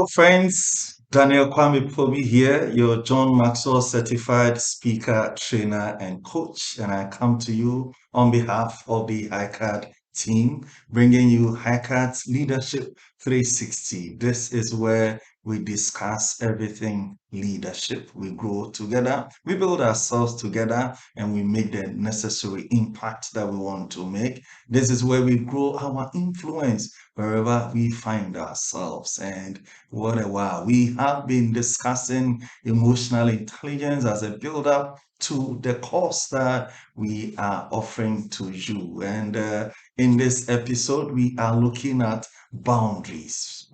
Hello, friends. Daniel Kwame Pobi here, your John Maxwell certified speaker, trainer, and coach. And I come to you on behalf of the HiCard team, bringing you HiCard's Leadership 360. This is where we discuss everything leadership. We grow together, we build ourselves together, and we make the necessary impact that we want to make. This is where we grow our influence wherever we find ourselves. And what a while. We have been discussing emotional intelligence as a build up to the course that we are offering to you. And in this episode, we are looking at boundaries,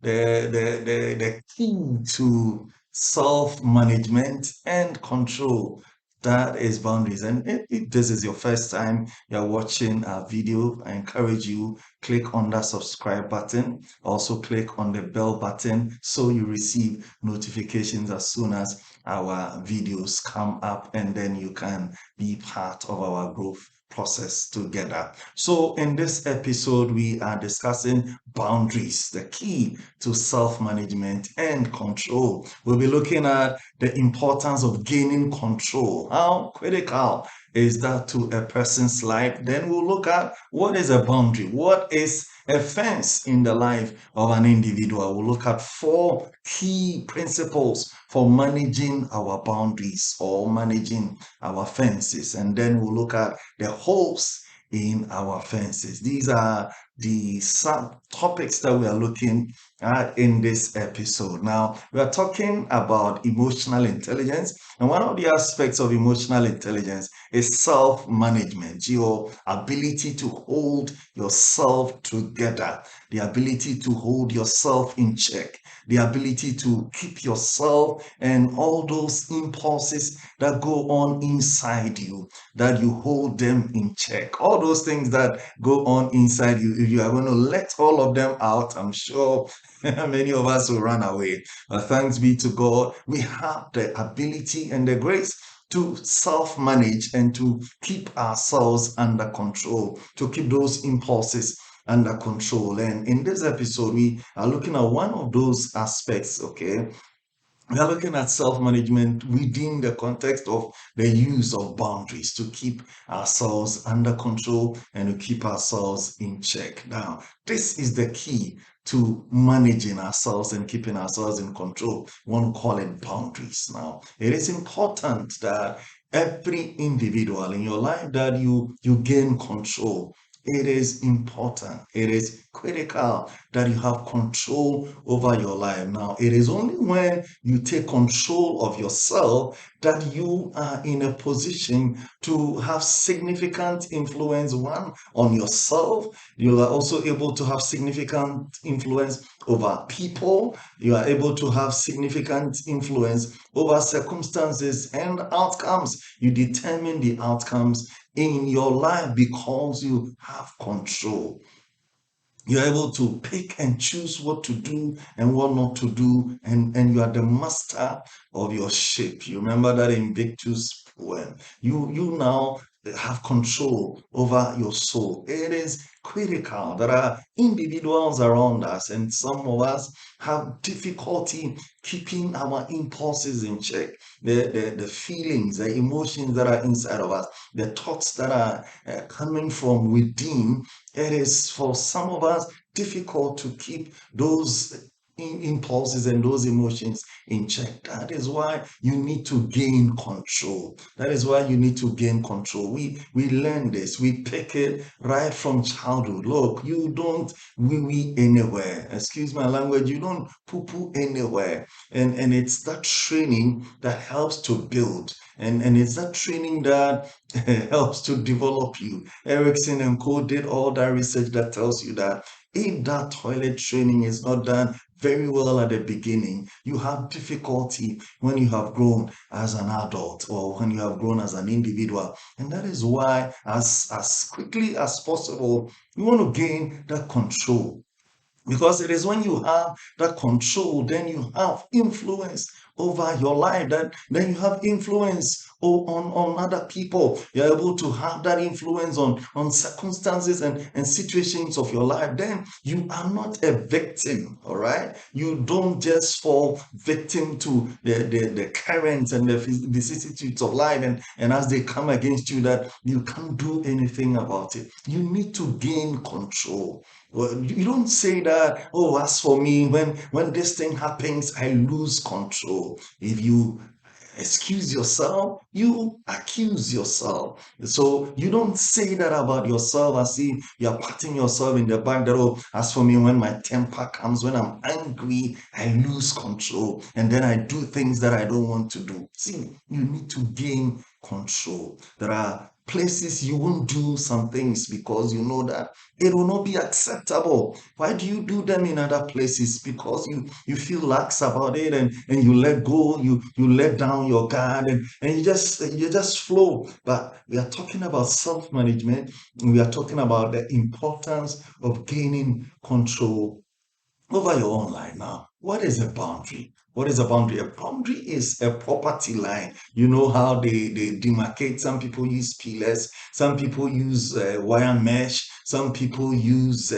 the key to self-management and control. That is boundaries. And if this is your first time you're watching our video, I encourage you click on that subscribe button. Also click on the bell button so you receive notifications as soon as our videos come up, and then you can be part of our growth process together. So in this episode, we are discussing boundaries, the key to self-management and control. We'll be looking at the importance of gaining control. How critical is that to a person's life? Then we'll look at what is a boundary, what is a fence in the life of an individual. We'll look at four key principles for managing our boundaries or managing our fences. And then we'll look at the holes in our fences. These are the topics that we are looking at in this episode. Now, we are talking about emotional intelligence, and one of the aspects of emotional intelligence is self-management, your ability to hold yourself together, the ability to hold yourself in check, the ability to keep yourself and all those impulses that go on inside you, that you hold them in check. All those things that go on inside you, if you are going to let all of them out, I'm sure many of us will run away. But thanks be to God, we have the ability and the grace to self-manage and to keep ourselves under control, to keep those impulses under control. And in this episode, we are looking at one of those aspects, okay? We are looking at self-management within the context of the use of boundaries to keep ourselves under control and to keep ourselves in check. Now, this is the key to managing ourselves and keeping ourselves in control. We want to call it boundaries. Now, it is important that every individual in your life that you gain control. It is important. It is critical that you have control over your life. Now, it is only when you take control of yourself that you are in a position to have significant influence, one, on yourself. You are also able to have significant influence over people. You are able to have significant influence over circumstances and outcomes. You determine the outcomes in your life because you have control. You're able to pick and choose what to do and what not to do, and you are the master of your ship. You remember that Invictus poem. You now have control over your soul. It is critical. There are individuals around us, and some of us have difficulty keeping our impulses in check. The feelings, the emotions that are inside of us, the thoughts that are coming from within. It is for some of us difficult to keep those impulses and those emotions in check. That is why you need to gain control. That is why you need to gain control. We learn this. We pick it right from childhood. Look, you don't wee anywhere. Excuse my language. You don't poo poo anywhere. And it's that training that helps to build. And it's that training that helps to develop you. Erickson and Co. did all that research that tells you that if that toilet training is not done very well at the beginning, you have difficulty when you have grown as an adult or when you have grown as an individual. And that is why, as quickly as possible, you want to gain that control. Because it is when you have that control, then you have influence over your life, then you have influence on other people. You're able to have that influence on circumstances and situations of your life. Then you are not a victim, all right? You don't just fall victim to the currents and the vicissitudes of life, and as they come against you, that you can't do anything about it. You need to gain control. Well, you don't say that, oh, as for me, when this thing happens, I lose control. If you excuse yourself, you accuse yourself. So you don't say that about yourself as if you're patting yourself in the back that, oh, as for me, when my temper comes, when I'm angry, I lose control. And then I do things that I don't want to do. See, you need to gain control. There are places you won't do some things because you know that it will not be acceptable. Why do you do them in other places? Because you feel lax about it, and you let go, you let down your guard, and you just flow. But we are talking about self-management. We are talking about the importance of gaining control over your own life now. What is a boundary? What is a boundary? A boundary is a property line. You know how they demarcate. Some people use pillars, some people use wire mesh, some people use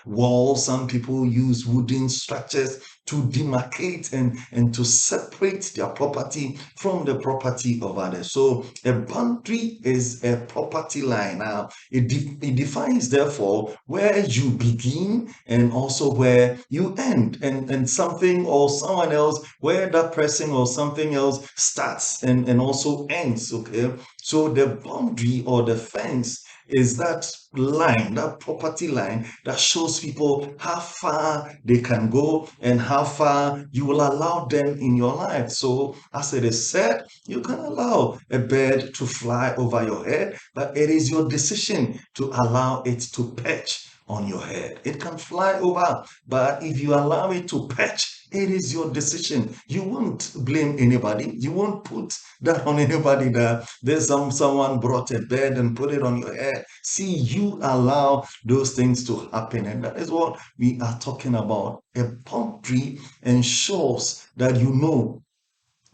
walls, some people use wooden structures to demarcate and to separate their property from the property of others. So a boundary is a property line. Now, it defines, therefore, where you begin and also where you end, and something or someone else, where that person or something else starts and also ends. Okay. So the boundary or the fence is that line, that property line that shows people how far they can go and how far you will allow them in your life. So, as it is said, you can allow a bird to fly over your head, but it is your decision to allow it to perch on your head. It can fly over, but if you allow it to perch, it is your decision. You won't blame anybody. You won't put that on anybody that there's someone brought a bed and put it on your head. See, you allow those things to happen, and that is what we are talking about. A boundary ensures that you know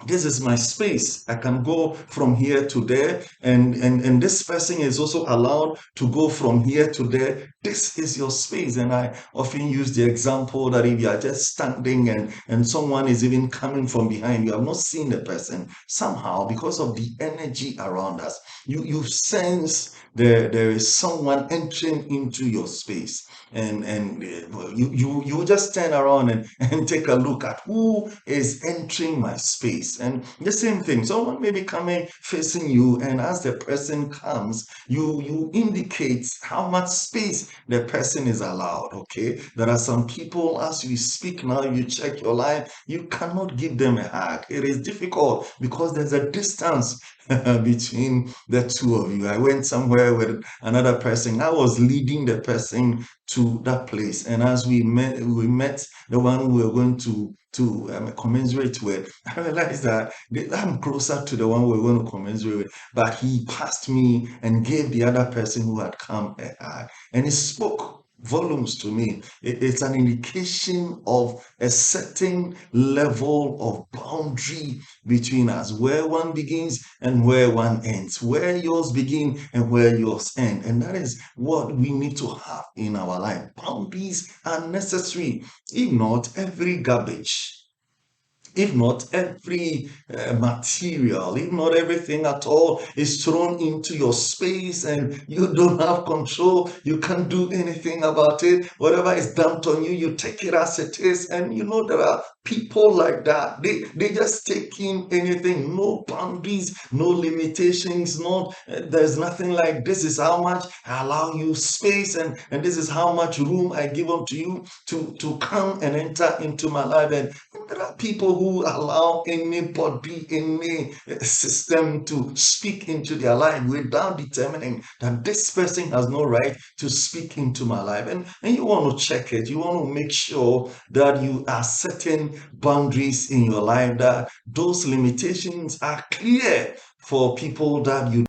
this is my space. I can go from here to there, and this person is also allowed to go from here to there. This is your space. And I often use the example that if you are just standing and someone is even coming from behind, you have not seen the person, somehow because of the energy around us, you sense there is someone entering into your space, and you just turn around and take a look at who is entering my space. And the same thing, someone may be coming facing you, and as the person comes, you indicate how much space the person is allowed. Okay, there are some people, as we speak now, you check your life, you cannot give them a hug. It is difficult because there's a distance between the two of you. I went somewhere with another person. I was leading the person to that place, and as we met the one we were going to commensurate with. I realized that I'm closer to the one we we're going to commensurate with, but he passed me and gave the other person who had come a hug, and he spoke volumes to me. It's an indication of a certain level of boundary between us, where one begins and where one ends, where yours begin and where yours end. And that is what we need to have in our life. Boundaries are necessary. If not, every garbage, if not every material, if not everything at all is thrown into your space and you don't have control, you can't do anything about it. Whatever is dumped on you, you take it as it is. And you know, there are people like that. They just take in anything, no boundaries, no limitations, no, there's nothing like this is how much I allow you space, and this is how much room I give unto you to come and enter into my life. And there are people who allow anybody, any system to speak into their life without determining that this person has no right to speak into my life. And you want to check it. You want to make sure that you are setting boundaries in your life, that those limitations are clear for people that you.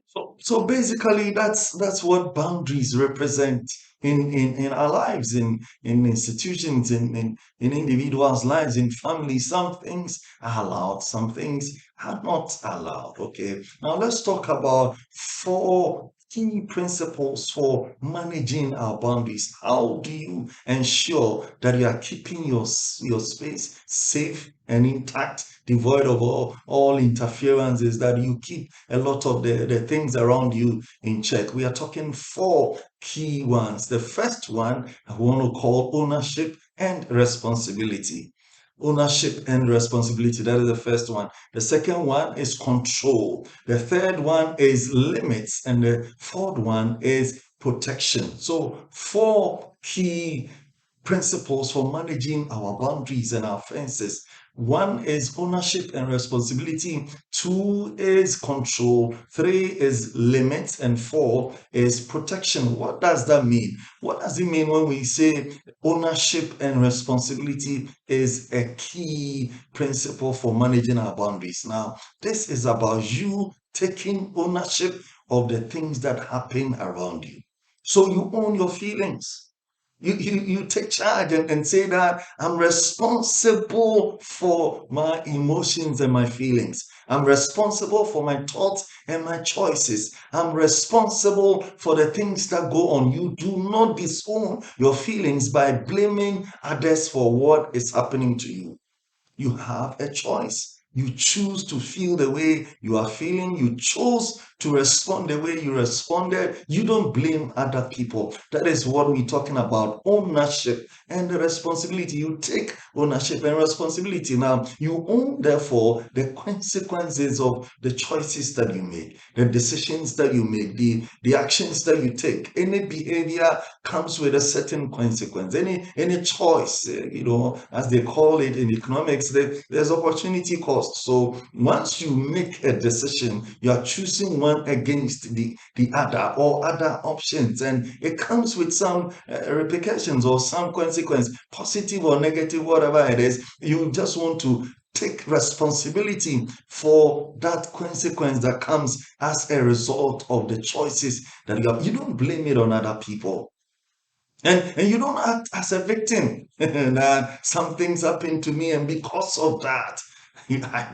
So so basically, that's what boundaries represent in our lives, in institutions, in individuals' lives, in families. Some things are allowed, some things are not allowed. Okay. Now let's talk about four key principles for managing our boundaries. How do you ensure that you are keeping your space safe and intact, devoid of all interferences, that you keep a lot of the things around you in check? We are talking four key ones. The first one I want to call ownership and responsibility. Ownership and responsibility. That is the first one. The second one is control. The third one is limits. And the fourth one is protection. So, four key principles for managing our boundaries and our fences. One is ownership and responsibility. Two is control. Three is limits. And four is protection. What does that mean? What does it mean when we say ownership and responsibility is a key principle for managing our boundaries? Now, this is about you taking ownership of the things that happen around you. So you own your feelings. You take charge and say that I'm responsible for my emotions and my feelings. I'm responsible for my thoughts and my choices. I'm responsible for the things that go on. You do not disown your feelings by blaming others for what is happening to you. You have a choice. You choose to feel the way you are feeling. You chose to respond the way you responded. You don't blame other people. That is what we're talking about, ownership and the responsibility. You take ownership and responsibility. Now, you own, therefore, the consequences of the choices that you make, the decisions that you make, the actions that you take. Any behavior comes with a certain consequence. Any choice, as they call it in economics, there's opportunity cost. So once you make a decision, you are choosing one against the other or other options, and it comes with some repercussions or some consequence, positive or negative, whatever it is. You just want to take responsibility for that consequence that comes as a result of the choices that you have. You don't blame it on other people. And you don't act as a victim. That some things happened to me, and because of that,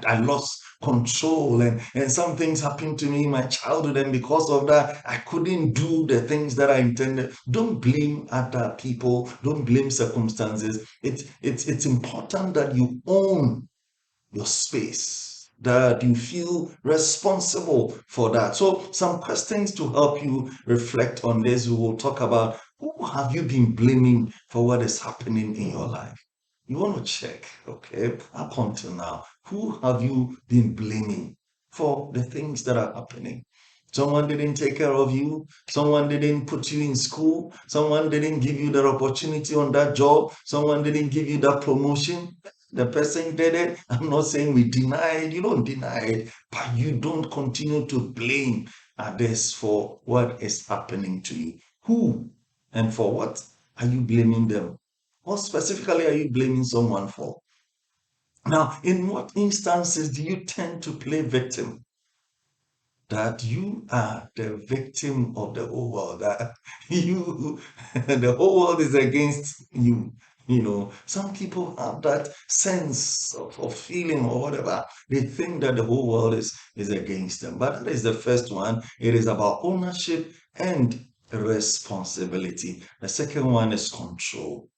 I lost control. And some things happened to me in my childhood, and because of that, I couldn't do the things that I intended. Don't blame other people. Don't blame circumstances. It's important that you own your space, that you feel responsible for that. So, some questions to help you reflect on this. We will talk about, who have you been blaming for what is happening in your life? You want to check, okay, up until now, who have you been blaming for the things that are happening? Someone didn't take care of you. Someone didn't put you in school. Someone didn't give you that opportunity on that job. Someone didn't give you that promotion. The person did it. I'm not saying we deny it. You don't deny it, but you don't continue to blame others for what is happening to you. Who and for what are you blaming them? What specifically are you blaming someone for? Now, in what instances do you tend to play victim? That you are the victim of the whole world, that you, the whole world is against you. Some people have that sense of feeling or whatever. They think that the whole world is against them. But that is the first one. It is about ownership and responsibility. The second one is control.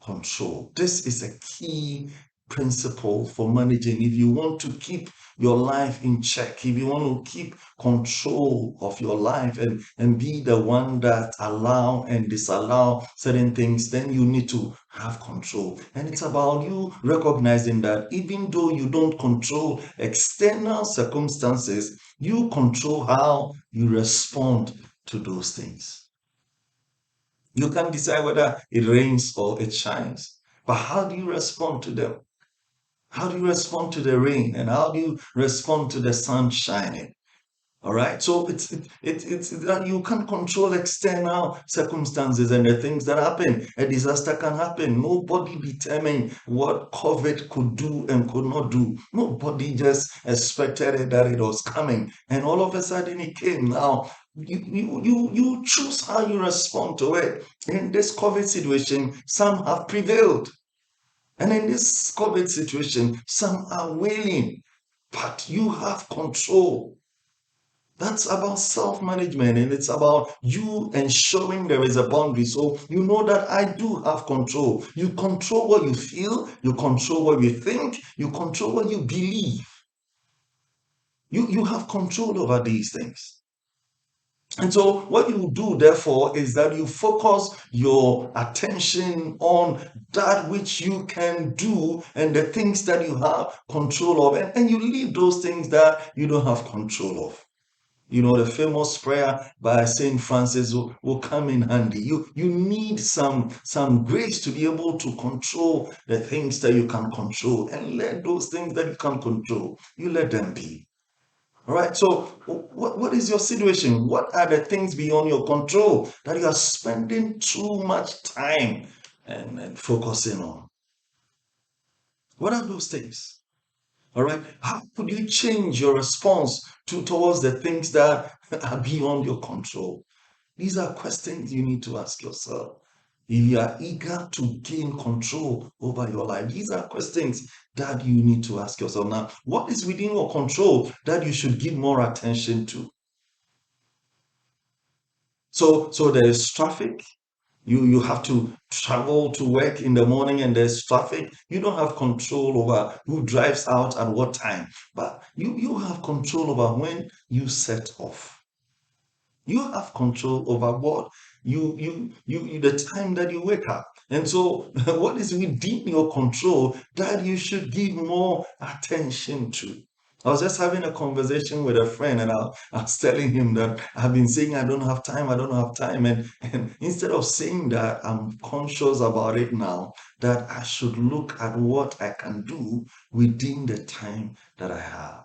Control. This is a key principle for managing. If you want to keep your life in check, if you want to keep control of your life and be the one that allow and disallow certain things, then you need to have control. And it's about you recognizing that even though you don't control external circumstances, you control how you respond to those things. You can decide whether it rains or it shines. But how do you respond to them? How do you respond to the rain? And how do you respond to the sun shining? All right. So it's that you can't control external circumstances and the things that happen. A disaster can happen. Nobody determined what COVID could do and could not do. Nobody just expected it that it was coming. And all of a sudden it came. Now you choose how you respond to it. In this COVID situation, some have prevailed. And in this COVID situation, some are wailing. But you have control. That's about self-management, and it's about you ensuring there is a boundary. So you know that I do have control. You control what you feel, you control what you think, you control what you believe. You have control over these things. And so what you do, therefore, is that you focus your attention on that which you can do and the things that you have control of, and you leave those things that you don't have control of. You know, the famous prayer by Saint Francis will come in handy. You need some grace to be able to control the things that you can control, and let those things that you can control, you let them be. All right. So what is your situation? What are the things beyond your control that you are spending too much time and focusing on? What are those things? All right. How could you change your response towards the things that are beyond your control? These are questions you need to ask yourself. If you are eager to gain control over your life, these are questions that you need to ask yourself. Now, what is within your control that you should give more attention to? So there is traffic. You have to travel to work in the morning and there's traffic. You don't have control over who drives out at what time, but you have control over when you set off. You have control over what the time that you wake up. And so what is within your control that you should give more attention to? I was just having a conversation with a friend, and I was telling him that I've been saying I don't have time, I don't have time. And instead of saying that, I'm conscious about it now that I should look at what I can do within the time that I have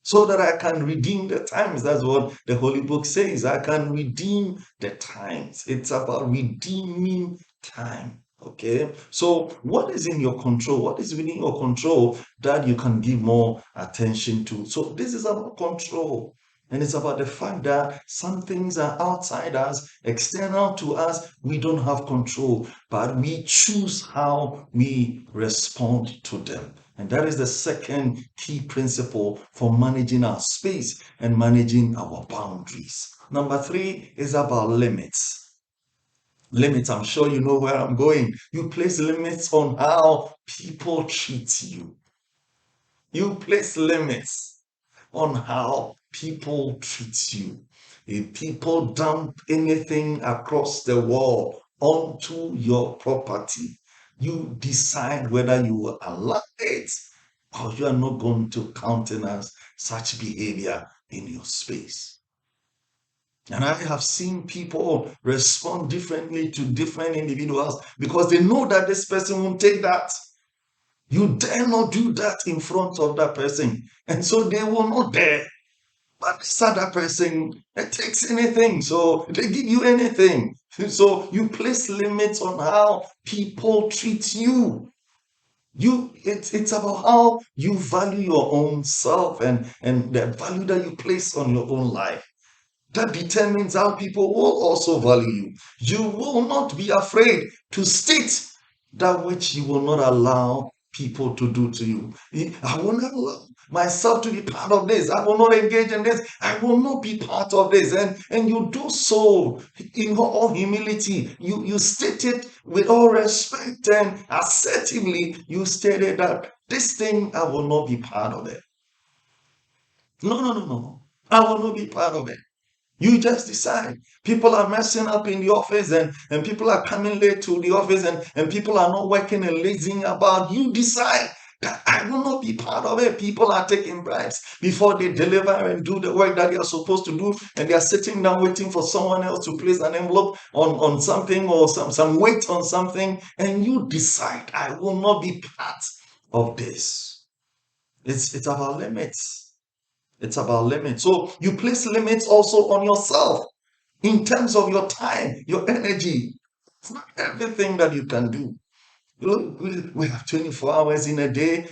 so that I can redeem the times. That's what the Holy Book says. I can redeem the times. It's about redeeming time. Okay. So, what is in your control? What is within your control that you can give more attention to? So, this is about control. And it's about the fact that some things are outside us, external to us. We don't have control, but we choose how we respond to them. And that is the second key principle for managing our space and managing our boundaries. Number three is about limits. Limits, I'm sure you know where I'm going. You place limits on how people treat you. You place limits on how people treat you. If people dump anything across the wall onto your property, you decide whether you will allow it or you are not going to countenance such behavior in your space. And I have seen people respond differently to different individuals because they know that this person won't take that. You dare not do that in front of that person. And so they will not dare. But this other person, it takes anything. So they give you anything. So you place limits on how people treat you. It's about how you value your own self and the value that you place on your own life. That determines how people will also value you. You will not be afraid to state that which you will not allow people to do to you. I will not allow myself to be part of this. I will not engage in this. I will not be part of this. And you do so in all humility. You state it with all respect and assertively. You stated that this thing, I will not be part of it. No, no, no, no. I will not be part of it. You just decide. People are messing up in the office and people are coming late to the office and people are not working and lazing about. You decide that I will not be part of it. People are taking bribes before they deliver and do the work that they are supposed to do. And they are sitting down waiting for someone else to place an envelope on something or some weight on something. And you decide, I will not be part of this. It's about limits. It's about limits. So you place limits also on yourself in terms of your time, your energy. It's not everything that you can do. Look, we have 24 hours in a day.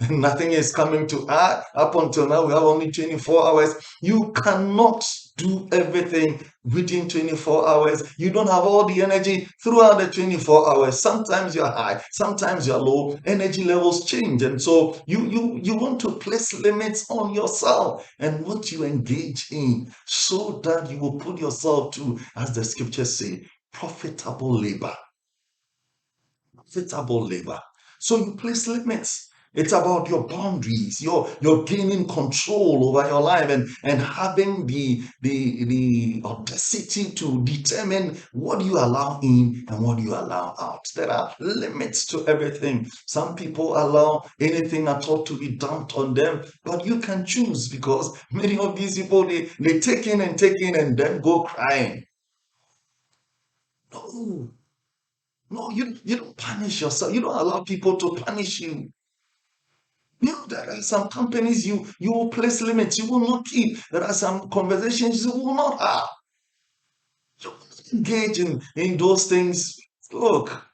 Nothing is coming to add. Up until now, we have only 24 hours. You cannot do everything within 24 hours. You don't have all the energy throughout the 24 hours. Sometimes you're high, sometimes you're low. Energy levels change. And so you want to place limits on yourself and what you engage in so that you will put yourself to, as the scriptures say, profitable labor. Profitable labor. So you place limits. It's about your boundaries. You're gaining control over your life and having the audacity to determine what you allow in and what you allow out. There are limits to everything. Some people allow anything at all to be dumped on them, but you can choose because many of these people they take in and then go crying. No, no, you don't punish yourself. You don't allow people to punish you. You know, there are some companies you will place limits, you will not keep. There are some conversations you will not have. You will not engage in those things. Look,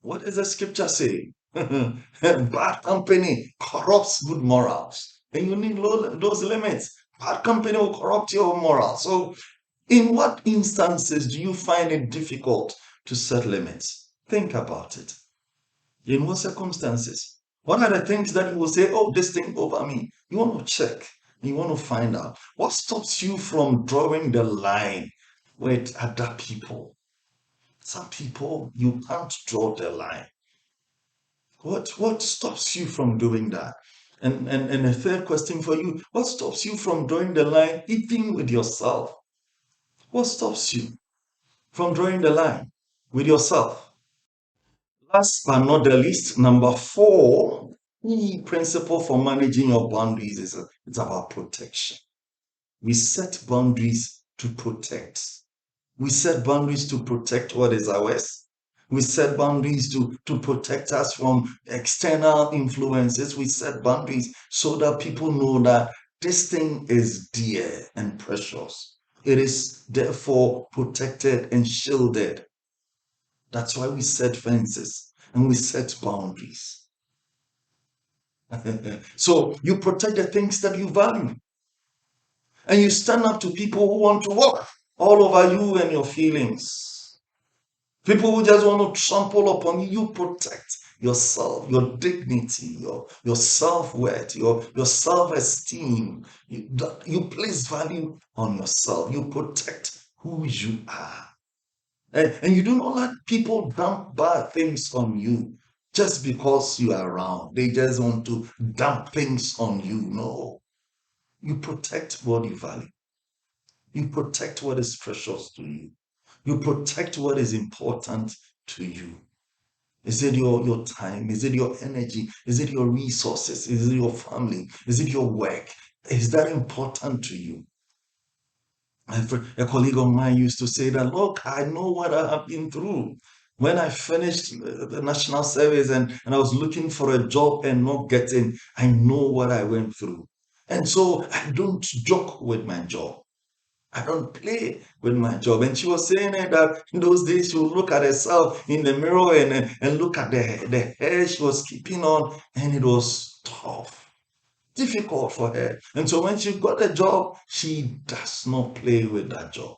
what does the scripture say? Bad company corrupts good morals. And you need those limits. Bad company will corrupt your morals. So, in what instances do you find it difficult to set limits? Think about it. In what circumstances? What are the things that you will say, oh, this thing over me? You want to check. You want to find out. What stops you from drawing the line with other people? Some people, you can't draw the line. What stops you from doing that? And a third question for you, what stops you from drawing the line even with yourself? What stops you from drawing the line with yourself? Last but not the least, number four, key principle for managing your boundaries is it's about protection. We set boundaries to protect. We set boundaries to protect what is ours. We set boundaries to protect us from external influences. We set boundaries so that people know that this thing is dear and precious. It is therefore protected and shielded. That's why we set fences and we set boundaries. So you protect the things that you value and you stand up to people who want to walk all over you and your feelings. People who just want to trample upon you, you protect yourself, your dignity, your self-worth, your self-esteem. You place value on yourself. You protect who you are. And you do not let people dump bad things on you just because you are around. They just want to dump things on you. No. You protect what you value. You protect what is precious to you. You protect what is important to you. Is it your time? Is it your energy? Is it your resources? Is it your family? Is it your work? Is that important to you? A colleague of mine used to say that, look, I know what I have been through. When I finished the national service and I was looking for a job and not getting, I know what I went through. And so I don't joke with my job. I don't play with my job. And she was saying that in those days she would look at herself in the mirror and look at the hair she was keeping on, and it was tough, difficult for her. And so when she got a job, she does not play with that job.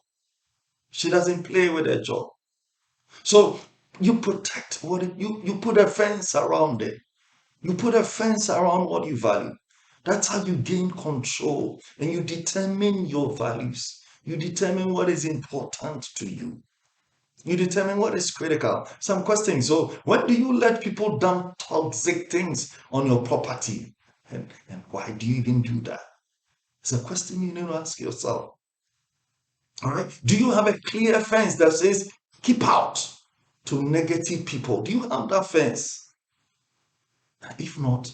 She doesn't play with her job. So you protect you put a fence around it. You put a fence around what you value. That's how you gain control and you determine your values. You determine what is important to you. You determine what is critical. Some questions. So, when do you let people dump toxic things on your property? And why do you even do that? It's a question you need to ask yourself. All right. Do you have a clear fence that says, keep out to negative people? Do you have that fence? If not,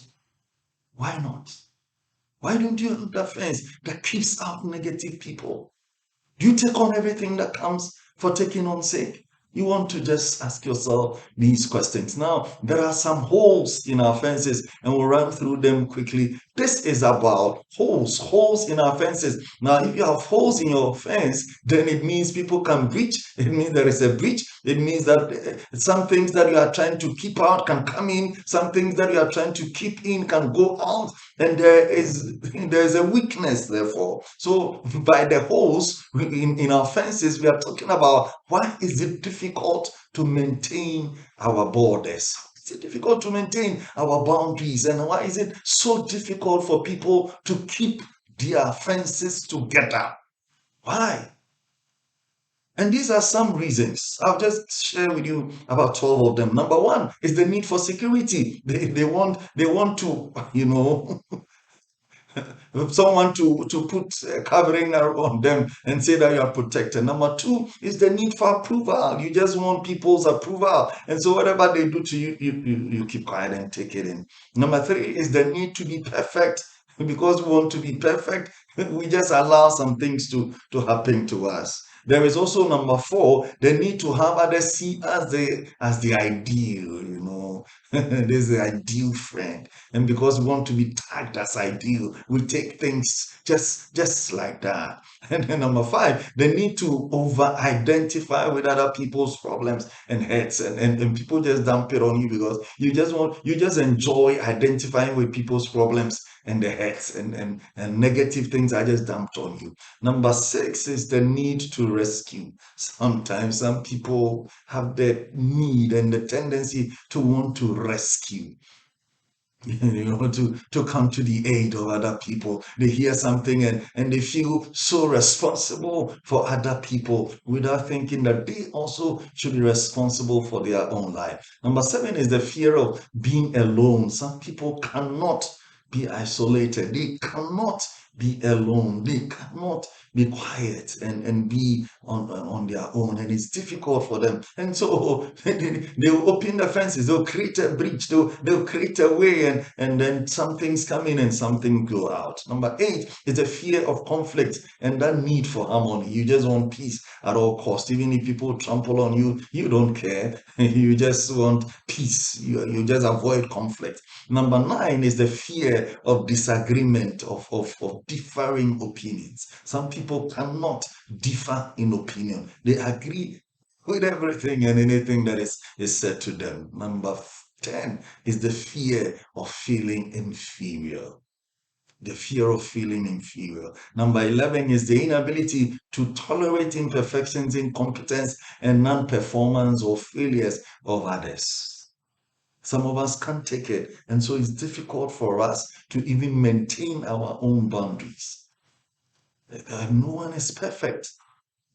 why not? Why don't you have that fence that keeps out negative people? Do you take on everything that comes for taking on sake? You want to just ask yourself these questions. Now, there are some holes in our fences, and we'll run through them quickly. This is about holes in our fences. Now, if you have holes in your fence, then it means people can breach. It means there is a breach. It means that some things that you are trying to keep out can come in. Some things that you are trying to keep in can go out, and there is a weakness. Therefore, so by the holes in our fences, we are talking about why is it difficult to maintain our borders. Is it difficult to maintain our boundaries? And why is it so difficult for people to keep their fences together? Why? And these are some reasons. I'll just share with you about 12 of them. Number one is the need for security. They want to, someone to put a covering on them and say that you are protected. Number two is the need for approval. You just want people's approval. And so whatever they do to you, you keep quiet and take it in. Number three is the need to be perfect. Because we want to be perfect, we just allow some things to happen to us. There is also number four, the need to have others see as the ideal, this is the ideal friend. And because we want to be tagged as ideal, we take things just like that. And then number five, the need to over-identify with other people's problems and hurts, and people just dump it on you because you just enjoy identifying with people's problems and the hurts and negative things are just dumped on you. Number six is the need to rescue. Sometimes some people have the need and the tendency to want to rescue. To come to the aid of other people. They hear something and they feel so responsible for other people without thinking that they also should be responsible for their own life. Number seven is the fear of being alone. Some people cannot be isolated. They cannot be alone. They cannot be quiet and be on their own. And it's difficult for them. And so they'll open the fences, they'll create a breach, they'll create a way, and then some things come in and something go out. Number eight is the fear of conflict and that need for harmony. You just want peace at all costs. Even if people trample on you, you don't care. You just want peace. You just avoid conflict. Number nine is the fear of disagreement, of differing opinions. Some people cannot differ in opinion. They agree with everything and anything that is said to them. Number 10 is the fear of feeling inferior. The fear of feeling inferior. Number 11 is the inability to tolerate imperfections, incompetence, and non-performance or failures of others. Some of us can't take it, and so it's difficult for us to even maintain our own boundaries. No one is perfect.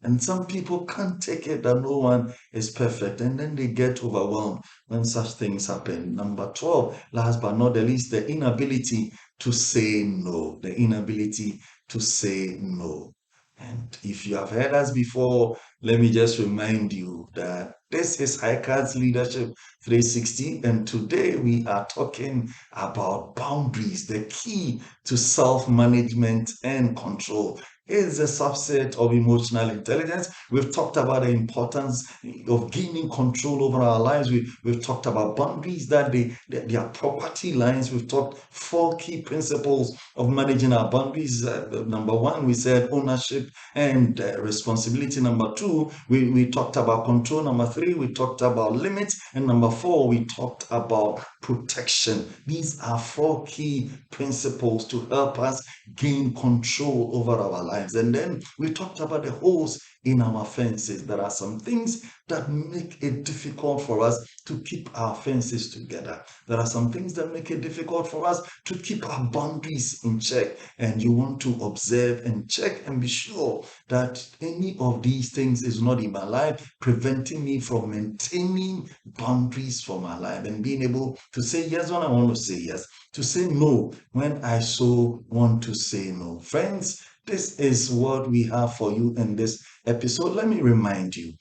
And some people can't take it that no one is perfect, and then they get overwhelmed when such things happen. Number 12, last but not the least, the inability to say no. The inability to say no. And if you have heard us before, let me just remind you that this is ICAD's Leadership 360, and today we are talking about boundaries, the key to self-management and control. Is a subset of emotional intelligence. We've talked about the importance of gaining control over our lives. We've talked about boundaries, that they are property lines. We've talked four key principles of managing our boundaries. Number one, we said ownership and responsibility. Number two, we talked about control. Number three, we talked about limits. And number four, we talked about protection. These are four key principles to help us gain control over our lives. And then we talked about the holes in our fences. There are some things that make it difficult for us to keep our fences together. There are some things that make it difficult for us to keep our boundaries in check. And you want to observe and check and be sure that any of these things is not in my life, preventing me from maintaining boundaries for my life and being able to say yes when I want to say yes, to say no when I so want to say no. Friends, this is what we have for you in this episode. Let me remind you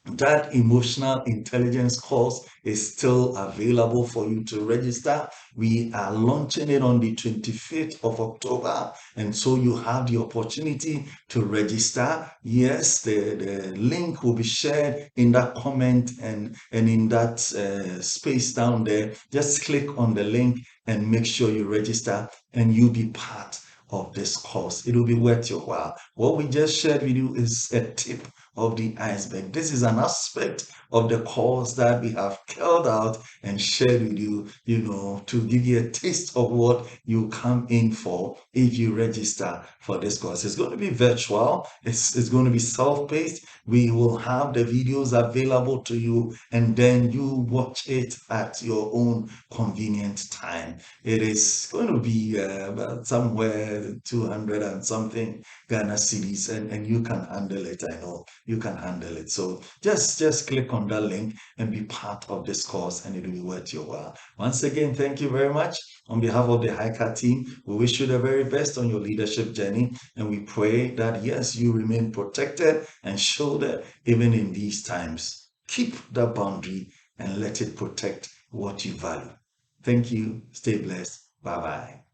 that emotional intelligence course is still available for you to register. We are launching it on the 25th of October, and so you have the opportunity to register. Yes, the link will be shared in that comment and in that space down there. Just click on the link and make sure you register, and you'll be part of this course. It will be worth your while. What we just shared with you is a tip of the iceberg. This is an aspect of the course that we have called out and shared with you, to give you a taste of what you come in for if you register for this course. It's going to be virtual. It's going to be self-paced. We will have the videos available to you, and then you watch it at your own convenient time. It is going to be about somewhere 200 and something Ghana cedis, and you can handle it. I know you can handle it. So just click on that link and be part of this course, and it will be worth your while. Once again, thank you very much. On behalf of the HICA team, we wish you the very best on your leadership journey, and we pray that yes, you remain protected and shielded even in these times. Keep that boundary and let it protect what you value. Thank you. Stay blessed. Bye bye.